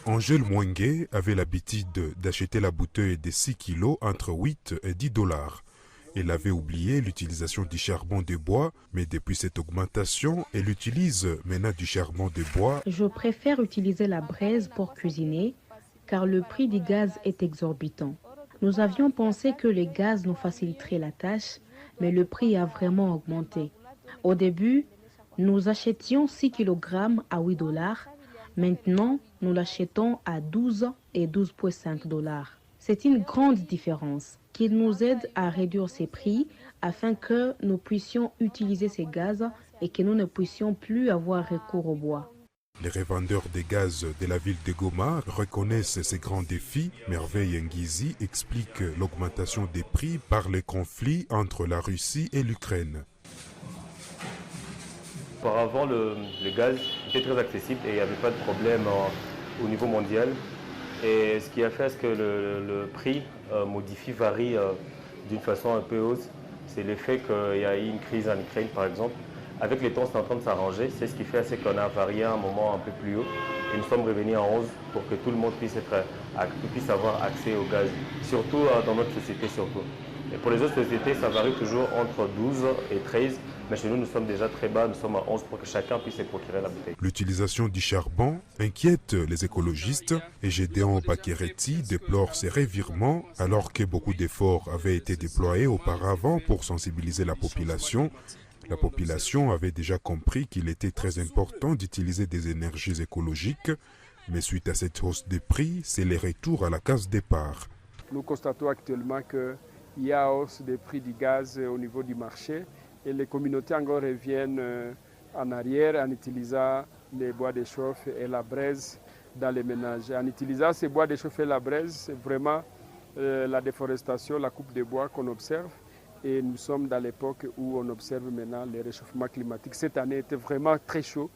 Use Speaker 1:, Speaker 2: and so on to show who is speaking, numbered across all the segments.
Speaker 1: Angèle Mwengue avait l'habitude d'acheter la bouteille de 6 kilos entre 8 et 10 dollars. Elle avait oublié l'utilisation du charbon de bois, mais depuis cette augmentation, elle utilise maintenant du charbon de bois.
Speaker 2: Je préfère utiliser la braise pour cuisiner, car le prix du gaz est exorbitant. Nous avions pensé que le gaz nous faciliterait la tâche, mais le prix a vraiment augmenté. Au début, nous achetions 6 kg à 8 dollars. Maintenant, nous l'achetons à 12 et 12,5 dollars. C'est une grande différence qui nous aide à réduire ces prix afin que nous puissions utiliser ces gaz et que nous ne puissions plus avoir recours au bois.
Speaker 1: Les revendeurs de gaz de la ville de Goma reconnaissent ces grands défis. Merveille Nguizi explique l'augmentation des prix par les conflits entre la Russie et l'Ukraine.
Speaker 3: Auparavant, le gaz était très accessible et il n'y avait pas de problème au niveau mondial. Et ce qui a fait que le prix varie d'une façon un peu hausse, c'est l'effet qu'il y a eu une crise en Ukraine par exemple. Avec les temps, c'est en train de s'arranger. C'est ce qui fait qu'on a varié à un moment un peu plus haut. Et nous sommes revenus en hausse pour que tout le monde puisse avoir accès au gaz, surtout dans notre société surtout. Et pour les autres sociétés, ça varie toujours entre 12 et 13. Mais chez nous, nous sommes déjà très bas, nous sommes à 11 pour que chacun puisse se procurer la bouteille.
Speaker 1: L'utilisation du charbon inquiète les écologistes et Gédéon Bakereti déplore ces revirements alors que beaucoup d'efforts avaient été déployés auparavant pour sensibiliser la population. La population avait déjà compris qu'il était très important d'utiliser des énergies écologiques, mais suite à cette hausse des prix, c'est le retour à la case départ.
Speaker 4: Nous constatons actuellement qu'il y a hausse des prix du gaz au niveau du marché et les communautés encore reviennent en arrière en utilisant les bois de chauffe et la braise dans les ménages. En utilisant ces bois de chauffe et la braise, c'est vraiment la déforestation, la coupe de bois qu'on observe. Et nous sommes dans l'époque où on observe maintenant le réchauffement climatique. Cette année était vraiment très chaud,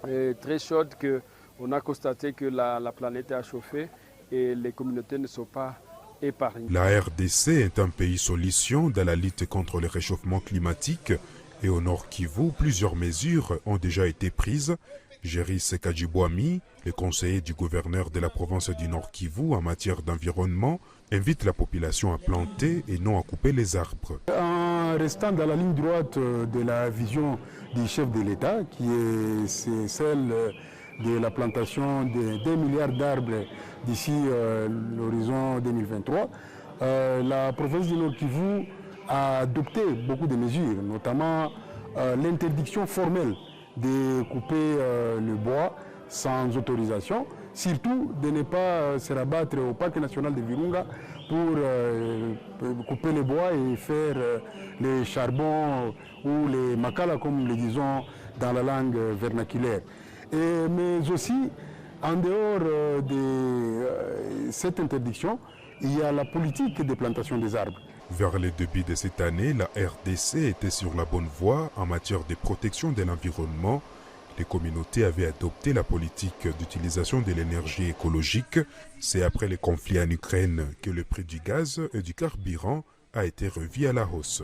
Speaker 4: très chaude, qu'on a constaté que la planète a chauffé et les communautés ne sont pas épargnées.
Speaker 1: La RDC est un pays solution dans la lutte contre le réchauffement climatique et au Nord Kivu, plusieurs mesures ont déjà été prises. Géris Kadjibouami, le conseiller du gouverneur de la province du Nord Kivu en matière d'environnement, invite la population à planter et non à couper les arbres.
Speaker 5: En restant dans la ligne droite de la vision du chef de l'État, qui est celle de la plantation de 2 milliards d'arbres d'ici l'horizon 2023, la province du Nord Kivu a adopté beaucoup de mesures, notamment l'interdiction formelle de couper le bois sans autorisation, surtout de ne pas se rabattre au parc national de Virunga pour couper le bois et faire les charbons ou les makala comme le disons dans la langue vernaculaire. Mais aussi, en dehors de cette interdiction, il y a la politique de plantation des arbres.
Speaker 1: Vers le début de cette année, la RDC était sur la bonne voie en matière de protection de l'environnement. Les communautés avaient adopté la politique d'utilisation de l'énergie écologique. C'est après les conflits en Ukraine que le prix du gaz et du carburant a été revu à la hausse.